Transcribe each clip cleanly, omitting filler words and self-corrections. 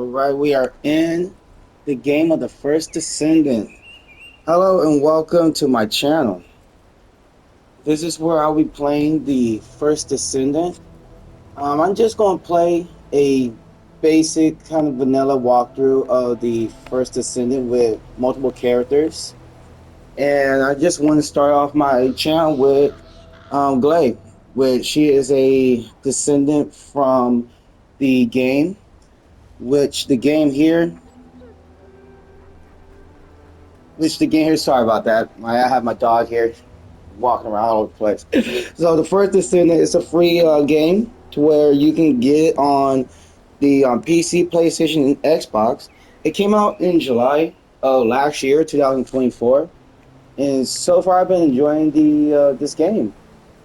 Alright, we are in the game of the First Descendant. Hello and welcome to my channel. This is where I'll be playing the First Descendant. I'm just going to play a basic kind of vanilla walkthrough of the First Descendant with multiple characters. And I just want to start off my channel with Gley, which she is a descendant from the game, sorry about that. I have my dog here walking around all over the place. So the First Descendant is a free game to where you can get it on the PC, PlayStation, and Xbox. It came out in July of last year, 2024, and so far I've been enjoying this game.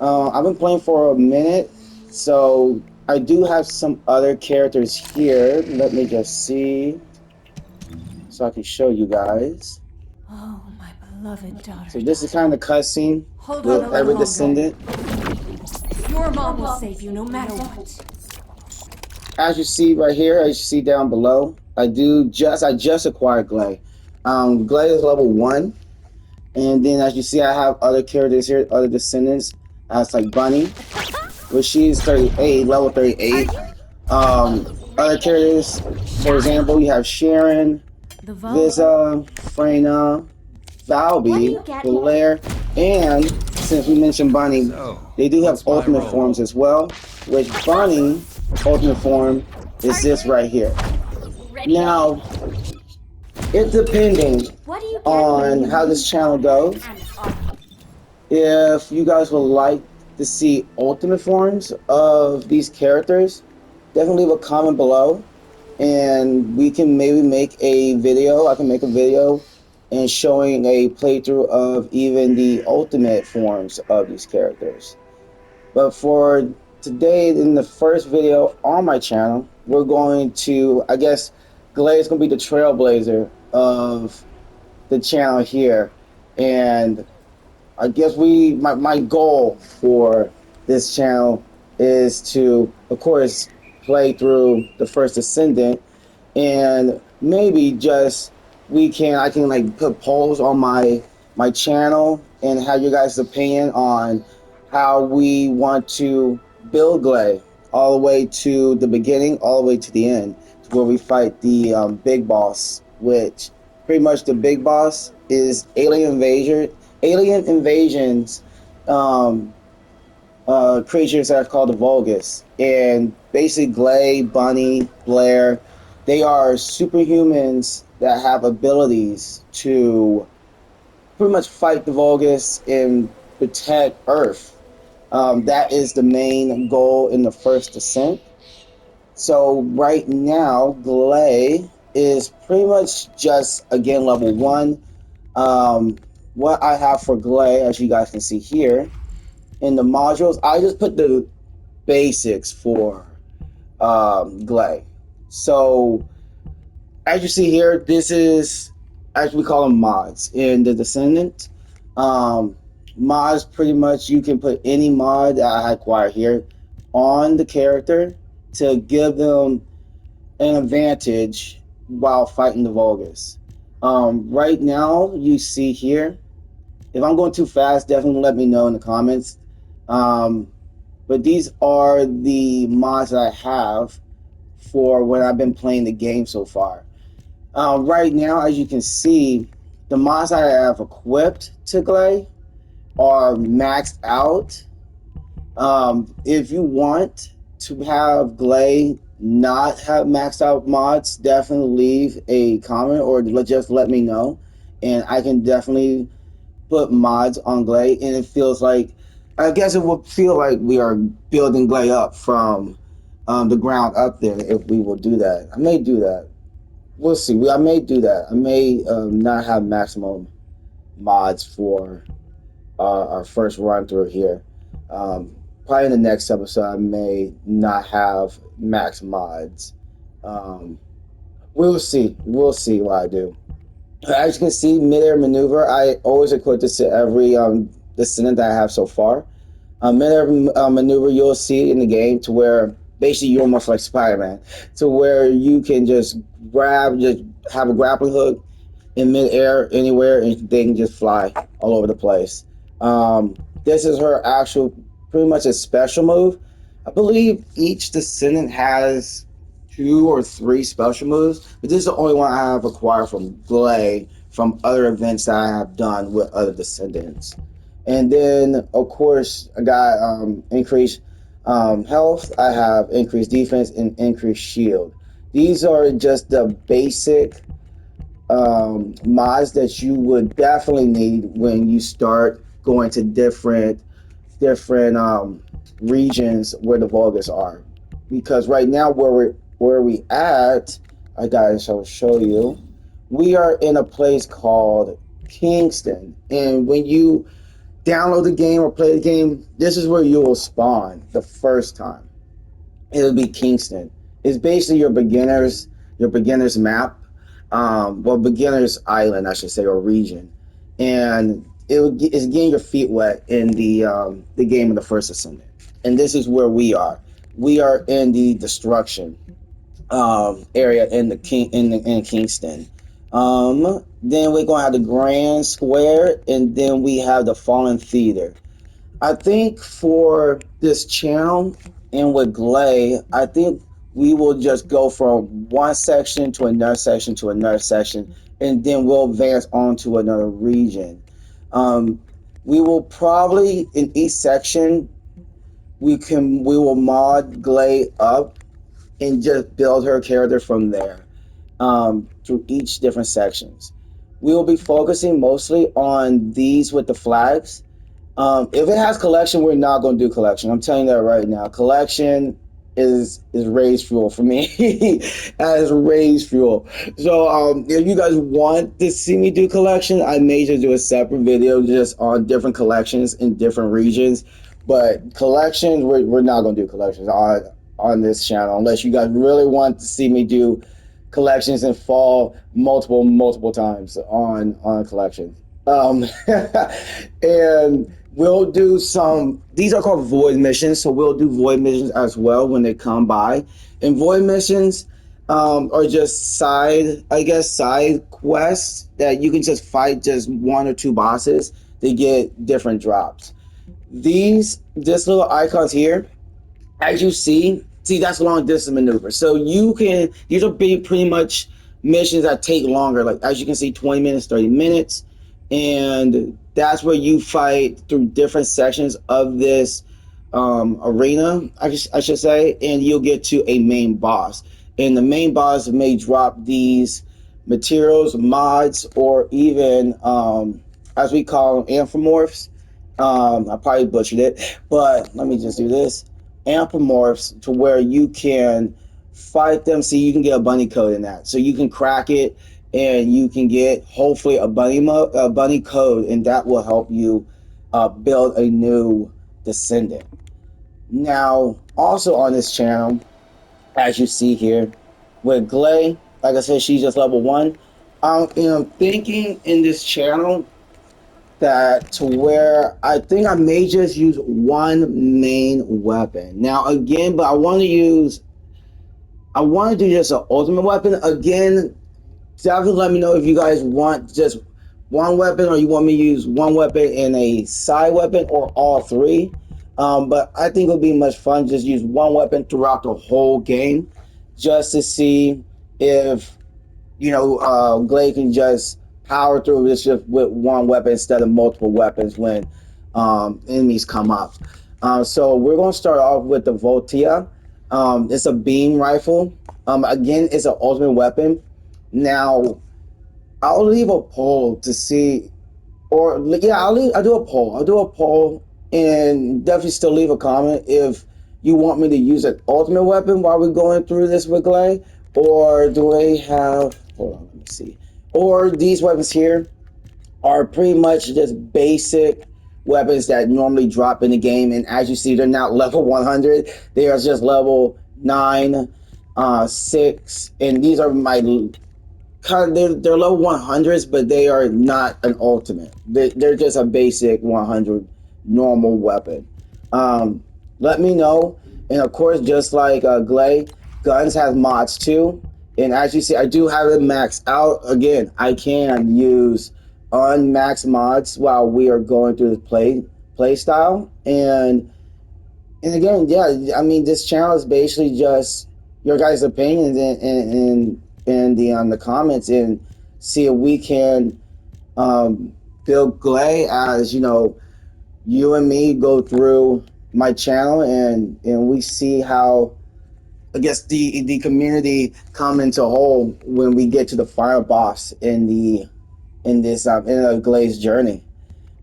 I've been playing for a minute, so I do have some other characters here. Let me just see so I can show you guys. Oh, my beloved daughter. So this is kind of the cutscene with every descendant. Your mom will save you no matter what. As you see right here, as you see down below, I just acquired Gley. Gley is level 1, and then as you see, I have other characters here, other descendants. That's like Bunny, which she's 38, level 38. Other characters, for example, you have Sharon, Visa, Freyna, Valby, Blair, and since we mentioned Bunny, they do have ultimate forms as well, which Bunny ultimate form is this right here. Now, it's depending on how this channel goes. If you guys would like to see ultimate forms of these characters, definitely leave a comment below, and we can maybe make a video. I can make a video and showing a playthrough of even the ultimate forms of these characters. But for today, in the first video on my channel, we're going to, I guess, Gley is going to be the trailblazer of the channel here. And I guess my goal for this channel is to, of course, play through the First Descendant, and maybe just I can like put polls on my channel and have your guys' opinion on how we want to build Gley all the way to the beginning, all the way to the end, to where we fight the big boss, which pretty much the big boss is alien invasions, creatures that are called the Vulgus. And basically Gley, Bunny, Blair, they are superhumans that have abilities to pretty much fight the Vulgus and protect Earth. That is the main goal in the First Descent. So right now, Gley is pretty much just, again, level 1. What I have for Gley, as you guys can see here, in the modules, I just put the basics for Gley. So as you see here, this is, as we call them, mods in the Descendant. Mods, pretty much you can put any mod that I acquire here on the character to give them an advantage while fighting the Vulgus. Right now, you see here, if I'm going too fast, definitely let me know in the comments. But these are the mods that I have for when I've been playing the game so far. Right now, as you can see, the mods that I have equipped to Gley are maxed out. If you want to have Gley not have maxed out mods, definitely leave a comment or just let me know, and I can definitely put mods on Gley. And it feels like, I guess it will feel like we are building Gley up from the ground up there if we will do that. I may do that. We'll see. I may do that. I may not have maximum mods for our first run through here. Probably in the next episode, I may not have max mods. We'll see. We'll see what I do. As you can see, mid-air maneuver, I always equip this to every descendant that I have so far. Mid-air maneuver, you'll see in the game to where basically you're almost like Spider-Man, to where you can just have a grappling hook in midair anywhere, and they can just fly all over the place. This is her actual, pretty much a special move. I believe each descendant has two or three special moves, but this is the only one I have acquired from Gley from other events that I have done with other descendants. And then, of course, I got increased health. I have increased defense and increased shield. These are just the basic mods that you would definitely need when you start going to different regions where the Vulgus are. Because right now where we at, I guys I'll show you. We are in a place called Kingston, and when you download the game or play the game, this is where you will spawn the first time. It'll be Kingston. It's basically your beginner's map, well, beginner's island, I should say, or region, and it's getting your feet wet in the game of the First Descendant. And this is where we are. We are in the destruction area in Kingston. Then we're gonna have the Grand Square, and then we have the Fallen Theater. I think for this channel and with Glay, I think we will just go from one section to another section to another section, and then we'll advance on to another region. Um, we will probably in each section we will mod Glay up and just build her character from there through each different sections. We will be focusing mostly on these with the flags. If it has collection, we're not going to do collection. I'm telling you that right now. Collection is raised fuel for me. As raised fuel. So if you guys want to see me do collection, I may just do a separate video just on different collections in different regions. But collections, we're not going to do collections on this channel unless you guys really want to see me do collections and fall multiple times on collections. And we'll do some. These are called void missions, so we'll do void missions as well when they come by. And void missions are just side quests that you can just fight just one or two bosses to get different drops. This little icons here, as you see that's long distance maneuver. So you can these are pretty much missions that take longer. Like as you can see, 20 minutes, 30 minutes, and that's where you fight through different sections of this arena. I should say, and you'll get to a main boss. And the main boss may drop these materials, mods, or even as we call them, amphimorphs. I probably butchered it, but let me just do this amphimorphs to where you can fight them. See, you can get a bunny code in that, so you can crack it, and you can get hopefully a bunny code, and that will help you build a new descendant. Now, also on this channel, as you see here, with Glay, like I said, she's just level one. I'm thinking in this channel that to where I think I may just use one main weapon. Now again, but I want to do just an ultimate weapon. Again, definitely let me know if you guys want just one weapon or you want me to use one weapon and a side weapon or all three. But I think it would be much fun just use one weapon throughout the whole game just to see if Glade can just power through this just with one weapon instead of multiple weapons when enemies come up. So we're going to start off with the Voltia. It's a beam rifle. Again, it's an ultimate weapon. Now, I'll leave a poll to see, or yeah, I'll do a poll. I'll do a poll, and definitely still leave a comment if you want me to use an ultimate weapon while we're going through this with Glay, or do I have? Hold on, let me see. Or these weapons here are pretty much just basic weapons that normally drop in the game, and as you see, they're not level 100. They are just level 9, 6, and these are my they're low 100s, but they are not an ultimate. They're just a basic 100 normal weapon. Let me know And of course, just like Gley, guns have mods too. And as you see, I do have it maxed out. Again, I can use unmaxed mods while we are going through the play style. And again, yeah, I mean, this channel is basically just your guys' opinions in the comments, and see if we can build Gley as, you know, you and me go through my channel, and we see how, I guess, the community come into whole when we get to the final boss in this in Gley's journey.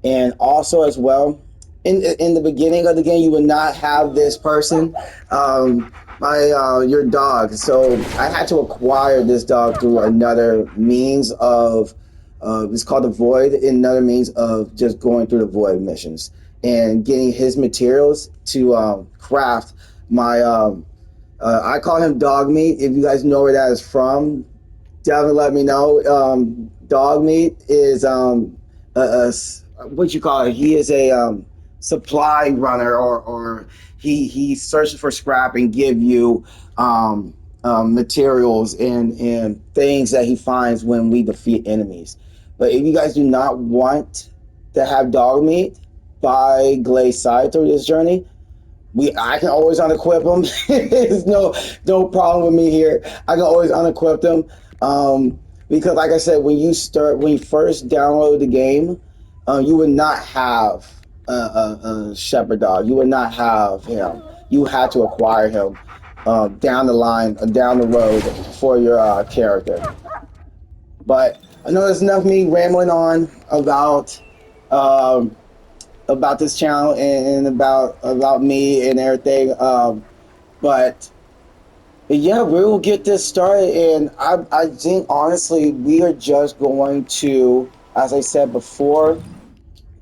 And also as well, in the beginning of the game, you would not have this person, my your dog. So I had to acquire this dog through another means of, it's called the Void, another means of just going through the Void missions and getting his materials to craft my. I call him Dog Meat. If you guys know where that is from, definitely let me know. Dog Meat is what you call it. He is a supply runner, or he searches for scrap and give you materials and things that he finds when we defeat enemies. But if you guys do not want to have Dog Meat by Gley's side through this journey, I can always unequip them. There's no problem with me here. I can always unequip them. Because like I said, when you first download the game, you would not have a shepherd dog. You would not have him. You had to acquire him down the line, down the road for your character. But I know there's enough of me rambling on um, about this channel and about me and everything. But yeah, we will get this started, and I think honestly we are just going to, as I said before,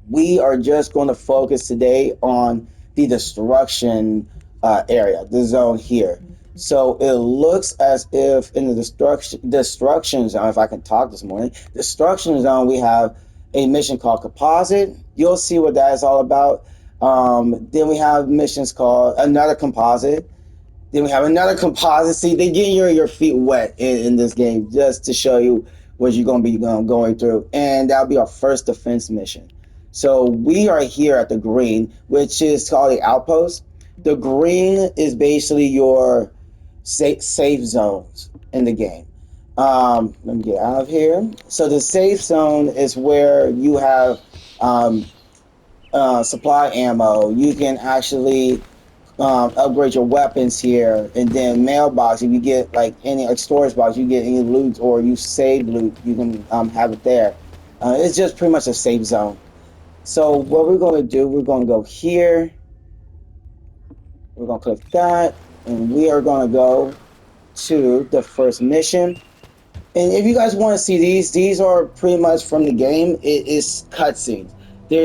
we are just going to focus today on the destruction area, the zone here. So it looks as if in the destruction zone, if I can talk this morning, destruction zone, we have a mission called Composite. You'll see what that is all about. Then we have missions called another Composite. Then we have another composite. See, they get your feet wet in this game just to show you what you're going to be going through. And that'll be our first defense mission. So we are here at the green, which is called the outpost. The green is basically your safe zones in the game. Let me get out of here. So the safe zone is where you have supply ammo. You can actually upgrade your weapons here, and then mailbox. If you get like any like storage box, you get any loot or you save loot, you can have it there. It's just pretty much a safe zone. So what we're going to do, we're going to go here. We're going to click that, and we are going to go to the first mission. And if you guys want to see these are pretty much from the game. It is cutscenes. I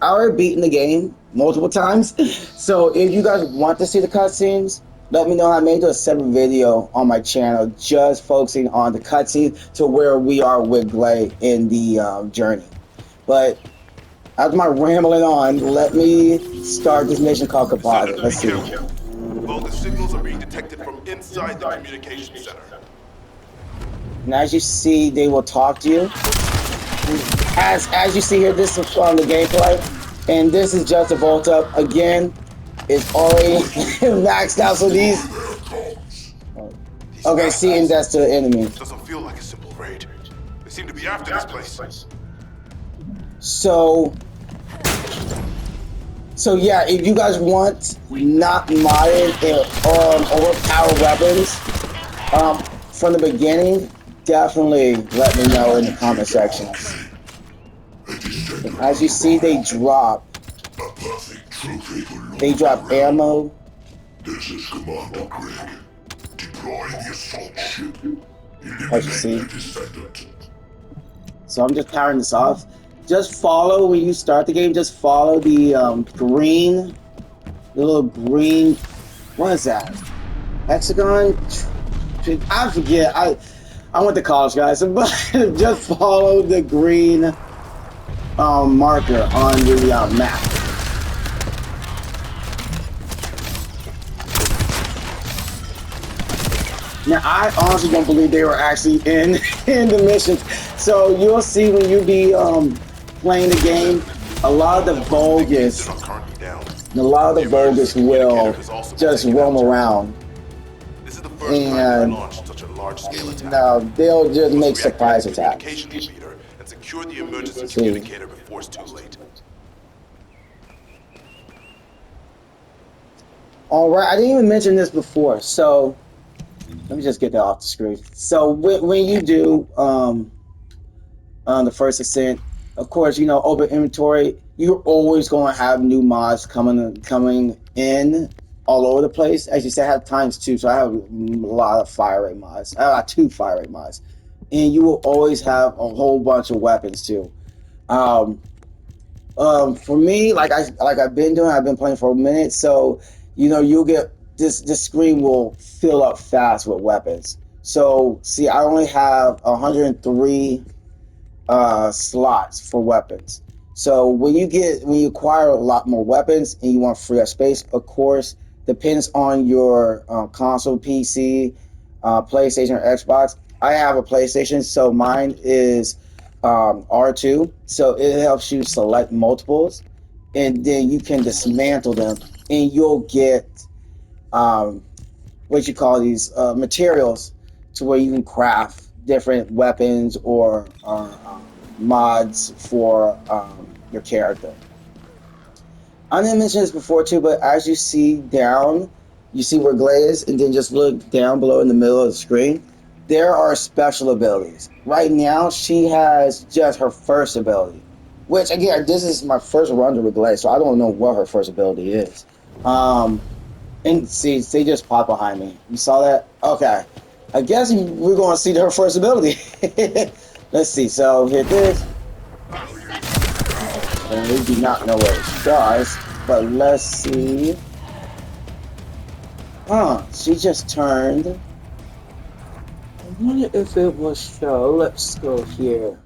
already beaten the game multiple times. So if you guys want to see the cutscenes, let me know. I may do a separate video on my channel just focusing on the cutscene to where we are with Gley in the journey. But after my rambling on, let me start this mission called Composite. Let's see. All the signals are being detected from inside the communication center. And as you see, they will talk to you. As you see here, this is from the gameplay, and this is just a vault up. Again, it's already maxed out. So these. Okay, seeing that's to the enemy. Doesn't feel like a simple raid. They seem to be after this place. So yeah, if you guys want not modded and overpowered weapons from the beginning, definitely let me know in the comment section. As you see, they drop ammo. This is Commander Greg. Deploy the assault ship. As you see. Eliminate the Descendant. So I'm just powering this off. Just follow when you start the game. Just follow the green, the little green. What is that? Hexagon? I forget. I went to college, guys. But just follow the green marker on the map. Now, I honestly don't believe they were actually in in the mission. So you'll see when you be playing the game, a lot of the All indicates bogus, they're not currently down. a lot of The the emergency bogus communicator will has also been just taken roam out. around, This is the first time we've and launched such a large-scale attack. they'll just We must make reactivate surprise the attacks. communications repeater and secure the emergency See. communicator before it's too late. All right, I didn't even mention this before, so let me just get that off the screen. So when you do the first ascent, of course, open inventory, you're always going to have new mods coming in all over the place. As you said, I have times two, so I have a lot of fire rate mods. I have two fire rate mods, and you will always have a whole bunch of weapons too. Um, for me, I've been doing, I've been playing for a minute, so you'll get this screen will fill up fast with weapons. So see, I only have 103 slots for weapons. So when you acquire a lot more weapons and you want to free up space, of course, depends on your console, PC, PlayStation, or Xbox. I have a PlayStation, so mine is R2. So it helps you select multiples, and then you can dismantle them, and you'll get um, what you call these materials to where you can craft different weapons or mods for your character. I didn't mention this before too, but as you see down, you see where Gley is, and then just look down below in the middle of the screen. There are special abilities. Right now, she has just her first ability, which again, this is my first run with Gley, so I don't know what her first ability is. And see, they just popped behind me. You saw that? Okay. I guess we're going to see her first ability. Let's see. So hit this. And we do not know what it does, but let's see. She just turned. I wonder if it will show. Let's go here.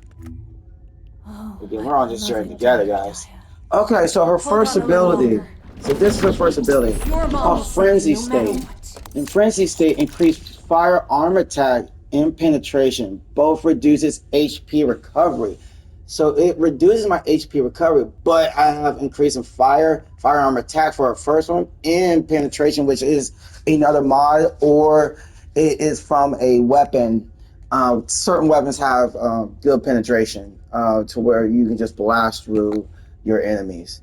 Oh, Again, my we're all just journeying beloved together, guys. Jedediah. Okay, so her Hold first on a little ability. longer. So this is her first ability. Your mom will Called save Frenzy you no matter State. what. In Frenzy State, increased firearm attack and penetration. Both reduces HP recovery. So it reduces my HP recovery, but I have increase in firearm attack for our first one, and penetration, which is another mod, or it is from a weapon. Certain weapons have good penetration to where you can just blast through your enemies.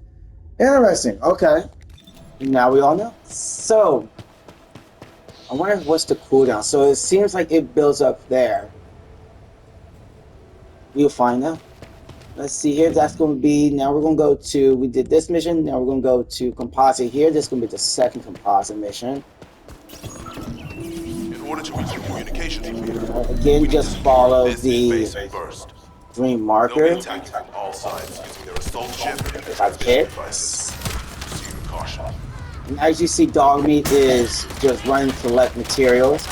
Interesting. Okay. Now we all know. So, I wonder what's the cooldown. So it seems like it builds up there. We'll find out. Let's see here. That's going to be, now we're going to go to, we did this mission. Now we're going to go to composite here. This is going to be the second composite mission. In order to reach the communications repeater, we Again, need to just secure follow this the base first. green They'll be marker. attacking from all sides using their assault ship and If I transmission hit. devices. Proceed with caution. And as you see, Dogmeat is just running to collect materials.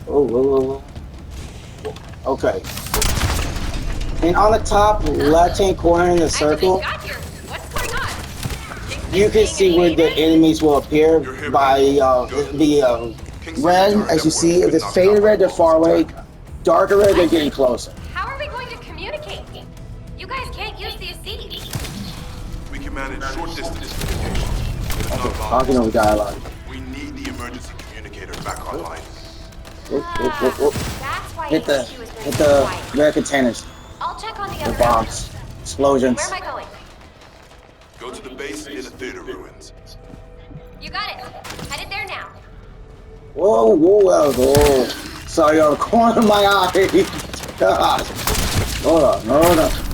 Oh, whoa, whoa, whoa. Okay. And on the top left-hand corner in the circle, you can see where the enemies will appear by the red. As you see, if it's faded red, they're far away. Darker red, they're getting closer. How are we going to communicate? You guys can't use these seeds. We can manage short-distance communication. But it's not Talking over dialogue. We need the emergency communicator back online. Whoop, whoop, whoop, whoop. That's why Hit the HQ has been hit so the quiet. red containers, I'll check on the the other bombs, explosions. Where am I going? Go to the base near the theater ruins. You got it. Headed there now. Whoa, whoa, whoa! Sorry, on the corner of my eye. God. Hold on, hold on.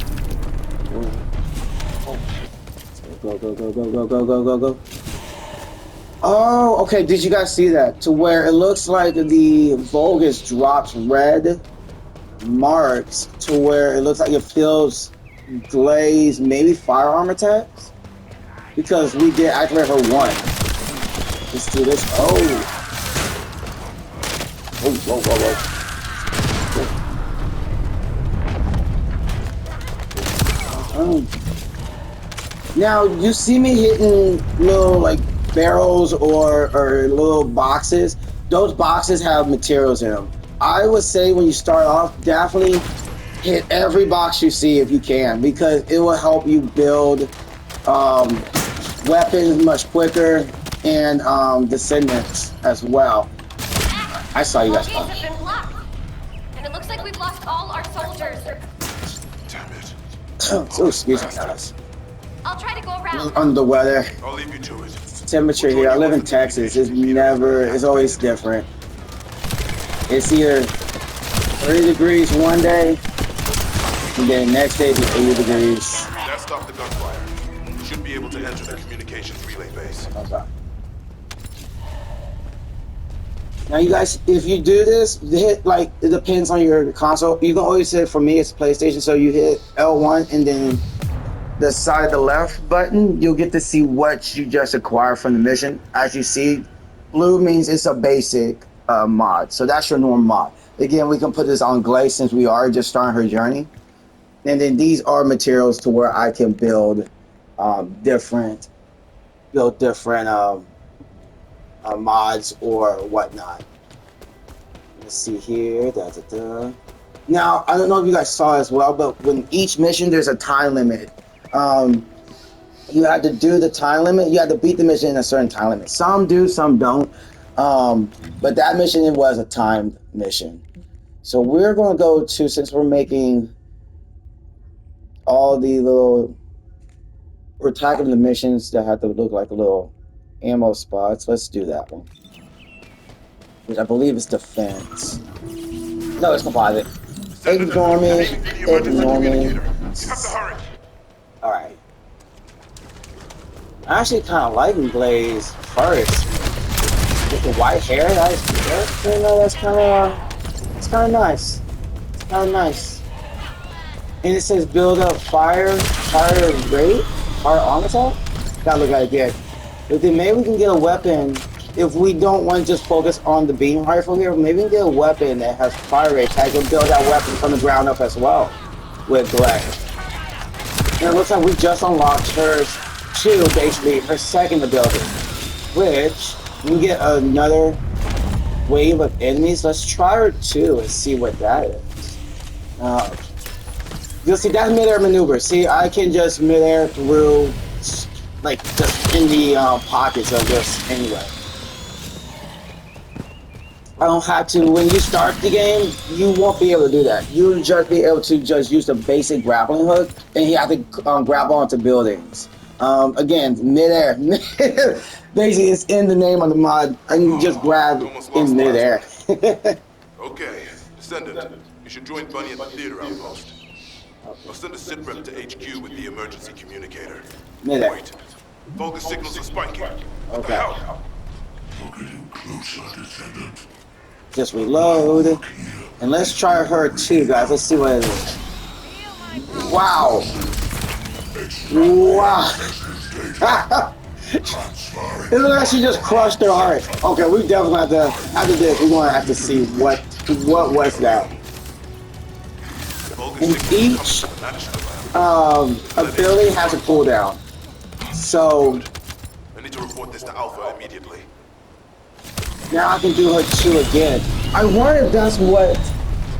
Go, go, go, go, go, go, go, go, go. Oh, okay. Did you guys see that? To where it looks like the Vulgus drops red marks to where it looks like it feels Gley's maybe firearm attacks? Because we did activate her one. Let's do this. Oh. Oh, whoa, whoa, whoa. Now, you see me hitting little, like, barrels or little boxes. those boxes have materials in them. I would say when you start off, definitely hit every box you see if you can, because it will help you build um, weapons much quicker and descendants as well. I saw you All guys gates talk. have been blocked. And it looks like we've lost all our soldiers. Damn it. Oh, excuse me, guys. I'll try to go around. Under the weather. I'll leave you to it. Temperature here. I live in Texas. It's always different. It's either 30 degrees one day, and then the next day it's 80 degrees. That stopped the gunfire. You should be able to enter the communications relay base. Okay. Now, you guys, if you do this, hit, like, it depends on your console. You can always hit, for me, it's PlayStation, so you hit L1 and then the side of the left button, you'll get to see what you just acquired from the mission. As you see, blue means it's a basic mod, so that's your normal mod. Again, we can put this on Gley since we are just starting her journey. And then these are materials to where I can build different mods or whatnot. Let's see here. Now, I don't know if you guys saw as well, but when each mission, there's a time limit. You have to do the time limit. You have to beat the mission in a certain time limit. Some do, some don't. But that mission, it was a timed mission. So we're going to go to, since we're making all the little, we're tackling the missions that have to look like little ammo spots. Let's do that one. Which I believe is defense. No, it's composite. Ignore me. Ignore me. You have to hurry. Alright. I actually kind of like Gley's first. With the white hair, that's kind of nice. It's kind of nice. And it says build up fire rate, fire armor attack. Gotta look at it again. But then maybe we can get a weapon if we don't want to just focus on the beam rifle here. Maybe we can get a weapon that has fire rate. I can build that weapon from the ground up as well with Gley. And it looks like we just unlocked her basically her second ability, which we can get another wave of enemies. Let's try her 2 and see what that is. You'll see that's mid-air maneuver. See, I can just mid-air through, like, just in the pockets of this anyway. I don't have to, when you start the game, you won't be able to do that. You'll just be able to just use the basic grappling hook, and you have to grab onto buildings. Again, mid-air. Basically, it's in the name of the mod. I can just grab in mid-air. Okay, Descendant, you should join Bunny at the theater outpost. I'll send a sit rep to HQ with the emergency communicator. Mid-air. Wait. Vulgus signals are spiking. What the Okay. hell? We're getting closer, Descendant. Just reload. And let's try her 2, guys. Let's see what it is. Wow. Wow. It looks like she just crushed her heart. Okay, we definitely have to, after this, we're going to have to see what was that. And each ability has a cooldown. So I need to report this to Alpha immediately. now I can do her 2 again. I wonder if that's what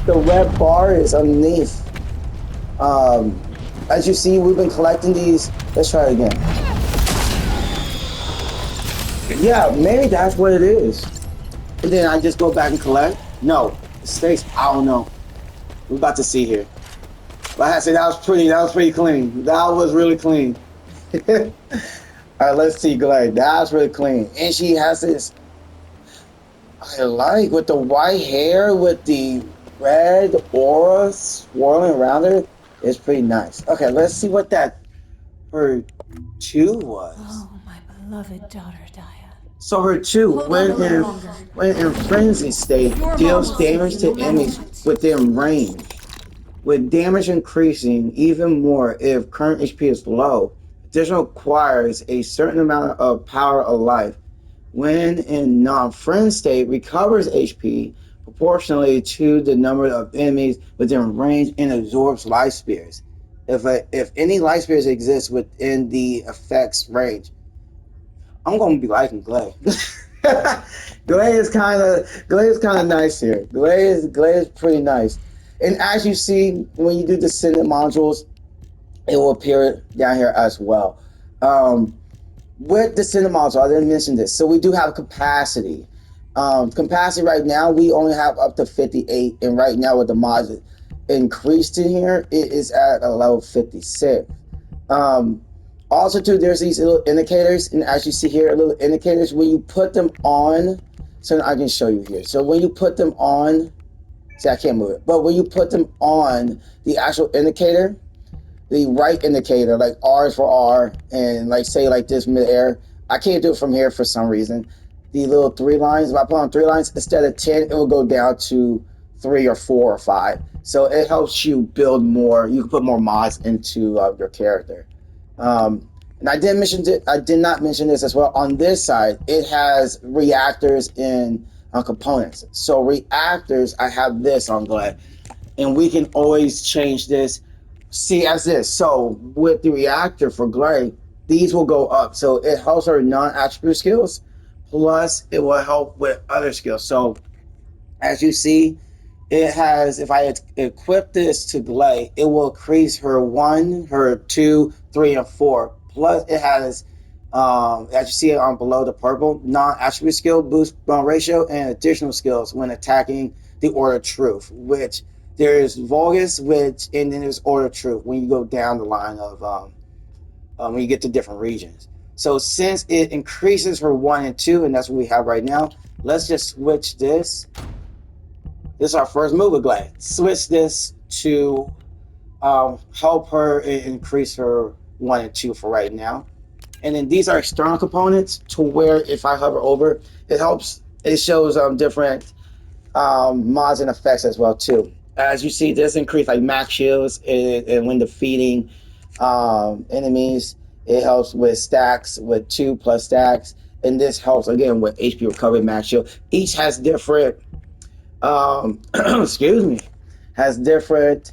the red bar is underneath. As you see, we've been collecting these. Let's try it again. Yeah, maybe that's what it is. And then I just go back and collect. No, it stays. I don't know. We're about to see here. Like I said, that was pretty clean. That was really clean. All right, let's see, Gley. That's really clean. And she has this, I like, with the white hair, with the red aura swirling around her. It's pretty nice. Okay, let's see what that her 2 was. Oh, my beloved daughter, Daya. So her 2, Hold on a little longer. when in frenzy state, Your deals mom will damage save to you no matter enemies what. within range. With damage increasing even more if current HP is low, additional requires a certain amount of power of life. When in non-friend state, recovers HP proportionally to the number of enemies within range and absorbs life spears. If any life spears exist within the effect's range, I'm gonna be liking Gley. Gley is kind of nice here. Gley is pretty nice. And as you see, when you do Descendant modules, it will appear down here as well. With Descendant module, I didn't mention this. So we do have capacity. Capacity right now, we only have up to 58. And right now with the mods increased in here, it is at a level 56. Also too, there's these little indicators, and as you see here, little indicators, when you put them on, so I can show you here. So when you put them on, see, I can't move it, but when you put them on the actual indicator, the right indicator, like R is for R, and like say like this mid-air, I can't do it from here for some reason. The little 3 lines, if I put on 3 lines, instead of 10, it will go down to 3 or 4 or 5. So it helps you build more, you can put more mods into your character. And I did not mention this as well. On this side, it has reactors and components. So reactors, I have this on Gley, and we can always change this. See as this. So with the reactor for Gley, these will go up. So it helps our non-attribute skills, plus it will help with other skills. So as you see, it has, if I equip this to Gley, it will increase her 1, her 2, 3, and 4. Plus, it has, as you see it on below the purple, non-attribute skill boost ratio and additional skills when attacking the Order of Truth, which there's Vulgus, and then there's Order of Truth when you go down the line of, when you get to different regions. So since it increases her 1 and 2, and that's what we have right now, let's just switch this. This is our first move with Gley. Switch this to help her increase her 1 and 2 for right now. And then these are external components to where if I hover over, it helps. It shows different mods and effects as well too. As you see, this increase like max shields and when defeating enemies, it helps with stacks with 2+ stacks, and this helps again with HP recovery, max shield. Each has different excuse me, has different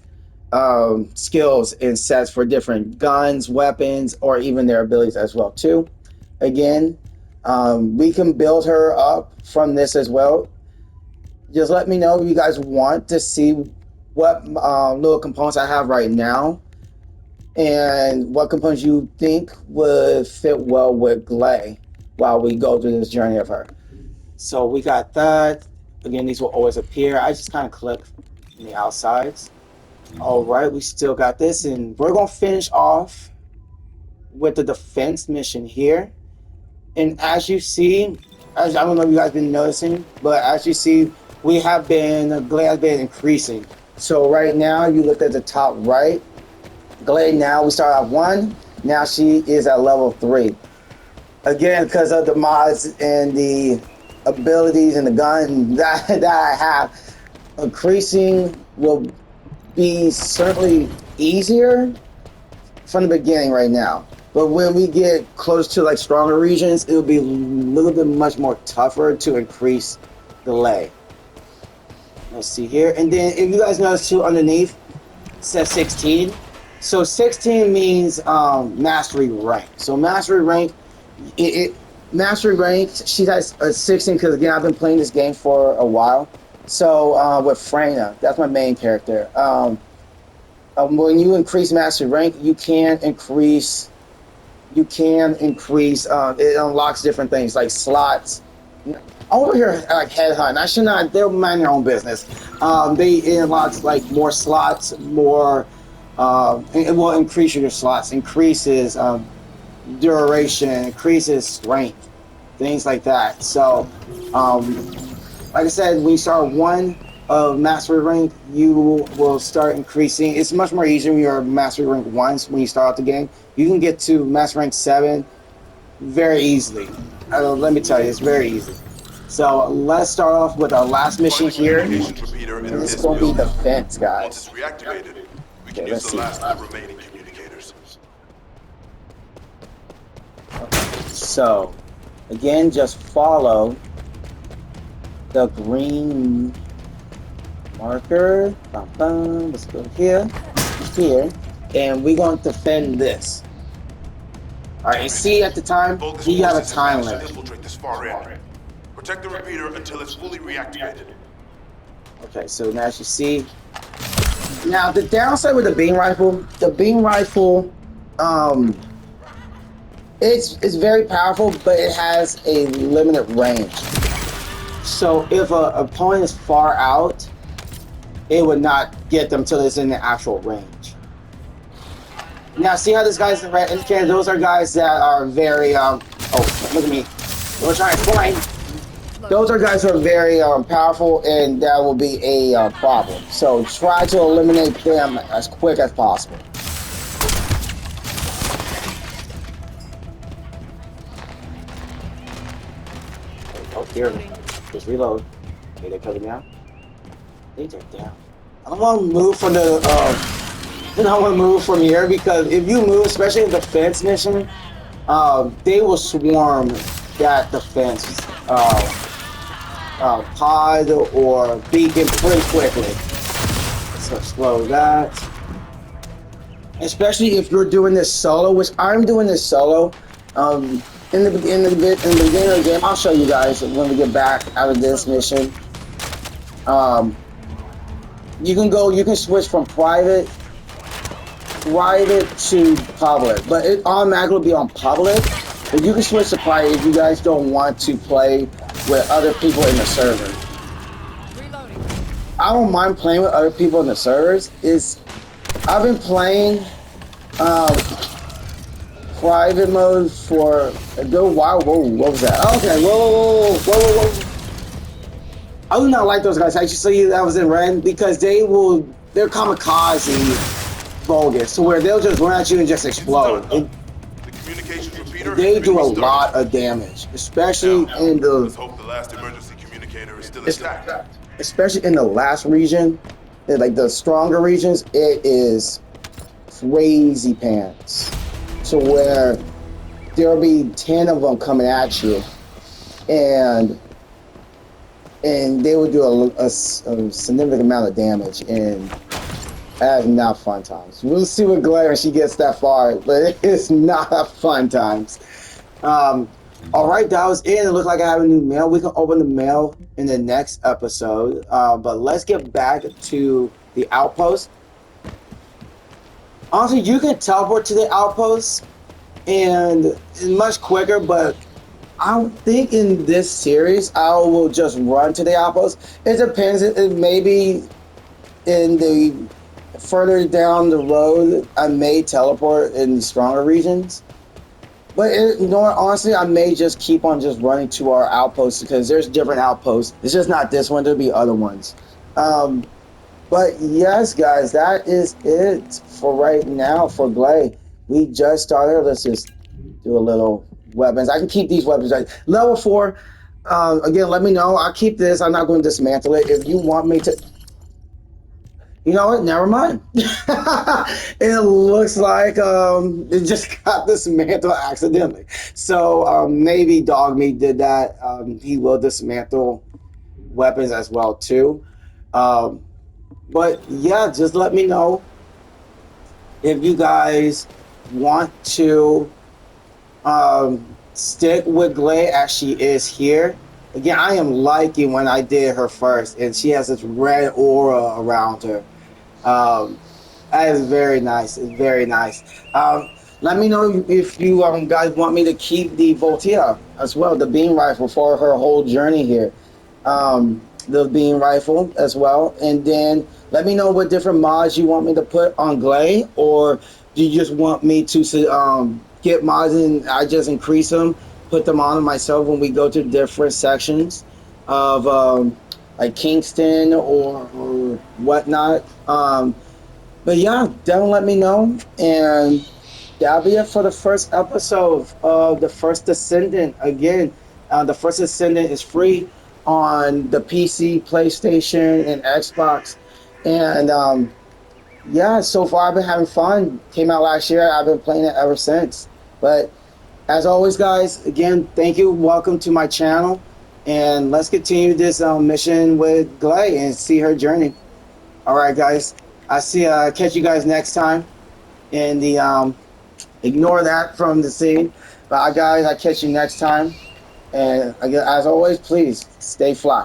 skills and sets for different guns, weapons, or even their abilities as well too. Again, we can build her up from this as well. Just let me know if you guys want to see what little components I have right now and what components you think would fit well with Gley while we go through this journey of her. So we got that. Again, these will always appear. I just kind of click on the outsides. All right, we still got this, and we're going to finish off with the defense mission here. And as you see, I don't know if you guys been noticing, but as you see, Gley has been increasing. So right now, you look at the top right, Gley now, we start off 1, now she is at level 3. Again, because of the mods and the abilities and the gun that I have, increasing will be certainly easier from the beginning right now. But when we get close to like stronger regions, it'll be a little bit much more tougher to increase Gley. Let's see here. And then if you guys notice too, underneath it says 16. So 16 means mastery rank. So mastery rank, mastery rank, she has a 16 because again, I've been playing this game for a while. So with Freyna, that's my main character. When you increase mastery rank, you can increase. It unlocks different things like slots. Over here, like headhunt. I should not. They'll mind their own business. It unlocks like more slots, more. It will increase your slots, increases duration, increases strength, things like that. So, like I said, when you start 1 of mastery rank, you will start increasing. It's much more easier when you're mastery rank 1 when you start out the game. You can get to mastery rank 7 very easily. Let me tell you, it's very easy. So let's start off with our last mission here. And this is going to be defense, guys. Once it's reactivated, we can use the last of the remaining communicators. So, again, just follow the green marker. Let's go here, and we're going to defend this. All right, see at the time, you have a time limit. Infiltrate this far end. Protect the repeater until it's fully reactivated. Okay, so now as you see, now the downside with the beam rifle, um, it's very powerful, but it has a limited range. So if an opponent is far out, it would not get them till it's in the actual range. Now, see how this guy's in the red indicator? Those are guys that are very oh, look at me. We're trying to explain. Those are guys who are very powerful, and that will be a problem. So try to eliminate them as quick as possible. Oh, here. Just reload. Okay, they're coming down. I think they're down. I don't want to move from the. I don't want to move from here because if you move, especially in the defense mission, they will swarm that defense pod or beacon pretty quickly. So slow that. Especially if you're doing this solo, which I'm doing this solo. In the beginning of the game, I'll show you guys when we get back out of this mission. You can switch from private to public, but it automatically will be on public. But you can switch to private if you guys don't want to play with other people in the server. I don't mind playing with other people in the servers. I've been playing private mode for a good while. Whoa, what was that? Okay, whoa. I do not like those guys. I just see that was in red because they're kamikaze bogus, to where they'll just run at you and just explode. The communications repeater They has do been a restarted. lot of damage, especially in the. Let's hope the last emergency communicator is still intact. Especially in the last region, like the stronger regions, it is crazy pants. So where there'll be 10 of them coming at you, and they will do a significant amount of damage, and that's not fun times. We'll see what Gley when she gets that far, but it's not fun times. All right, that was it. It looks like I have a new mail. We can open the mail in the next episode, but let's get back to the outpost. Honestly, you can teleport to the outpost, and it's much quicker, but I don't think in this series I will just run to the outpost. It depends. It maybe in the further down the road, I may teleport in the stronger regions. But you know what? Honestly, I may just keep on just running to our outposts because there's different outposts. It's just not this one. There'll be other ones. But yes, guys, that is it for right now for Gley. We just started. Let's just do a little weapons. I can keep these weapons. Right. Level 4. Again, let me know. I'll keep this. I'm not going to dismantle it. If you want me to... You know what? Never mind. It looks like it just got dismantled accidentally. So maybe Dog Meat did that. He will dismantle weapons as well too. But yeah, just let me know if you guys want to stick with Gley as she is here. Again, I am liking when I did her first, and she has this red aura around her. That is very nice. It's very nice. Let me know if you guys want me to keep the Voltia as well, the beam rifle for her whole journey here. The beam rifle as well, and then let me know what different mods you want me to put on Gley, or do you just want me to get mods and I just increase them, put them on myself when we go to different sections of like Kingston or whatnot. But yeah, definitely let me know, and that'll be it for the first episode of the First Descendant. Again, the First Descendant is free on the PC, PlayStation, and Xbox. And yeah, so far I've been having fun. Came out last year. I've been playing it ever since. But as always, guys, again, thank you. Welcome to my channel. And let's continue this mission with Gley and see her journey. All right, guys. Catch you guys next time. In the ignore that from the scene. But guys, I catch you next time. And again, as always, please stay fly.